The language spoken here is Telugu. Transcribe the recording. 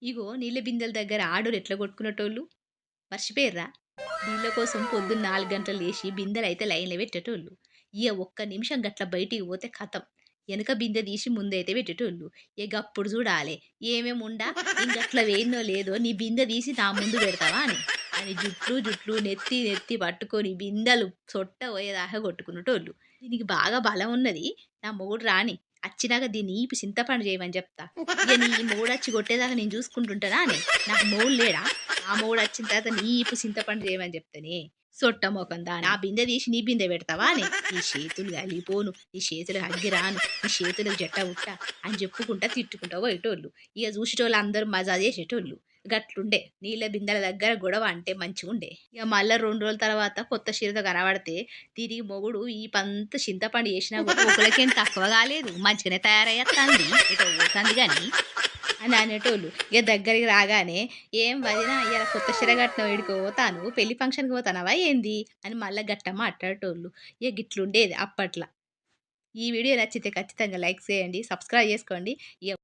ఇగో నీళ్ళ బిందెల దగ్గర ఆడోళ్ళు ఎట్లా కొట్టుకునేటోళ్ళు మర్చిపోయిర్రా? నీళ్ళ కోసం పొద్దున్న 4 గంటలు లేసి బిందెలైతే లైన్‌లో పెట్టేటోళ్ళు. ఇగ ఒక్క నిమిషం గట్ల బయటికి పోతే ఖతం. ఎనక బిందె తీసి ముందైతే పెట్టేటోళ్ళు. ఇగ గప్పుడు చూడాలే ఏమేముండా నేను గట్ల పోయినో లేదో నీ బిందె తీసి నా ముందు పెడతావా అని జుట్లు నెత్తి నెత్తి పట్టుకొని బిందెలు సొట్ట పోయేదాకా కొట్టుకునేటోళ్ళు. దీనికి బాగా బలం ఉన్నది. నా మొగుడు రాని అచ్చినాక దీన్ని ఈపి చింతపండు చేయమని చెప్తా. ఇగ నీ మొగుడచ్చి కొట్టేదాకా నేను చూసుకుంటుంటానానే. నాకు మొగుడు లేడా? ఆ మొగుడొచ్చిన తర్వాత నీ ఈపు చింతపండు చేయమని చెప్తానే. సొట్ట మొఖం దాన. నా బిందె తీసి నీ బిందె పెడతావానే? నీ చేతులు కాలిపోను, నీ చేతులకు అగ్గి రాను, నీ చేతులకు జట్ట పుట్ట అని చెప్పుకుంటా తిట్టుకుంటా పోయేటోళ్ళు. ఇగ చూసేటోళ్ళందరూ మజా చేసేటోళ్ళు. గట్లుండే. నీళ్ళ బిందెల దగ్గర గొడవ అంటే మంచిగుండే. ఇగ మళ్ళా 2 రోజుల తర్వాత కొత్త చీరతో కనబడితే తిరిగి మొగుడు ఈపంతా చింతపండు చేసినా కూడా ఒకళ్ళకేం తక్కువ కాలేదు. మంచిగానే తయారయ్యత్తాంది. ఎటో పోతాంది గాని అని అనేటోళ్ళు. ఇగ దగ్గరికి రాగానే "ఏం వదినా ఇయాల కొత్త చీర కట్టినావు ఏడికో పోతానవు? పెళ్లి ఫంక్షన్‌కి పోతానవా ఏంది?" అని మళ్ళా గట్టా మాట్లాడేటోళ్ళు. ఇగ గిట్లుండేది అప్పట్ల. ఈ వీడియో నచ్చితే ఖచ్చితంగా లైక్ చేయండి. సబ్స్క్రైబ్ చేసుకోండి. ఇగ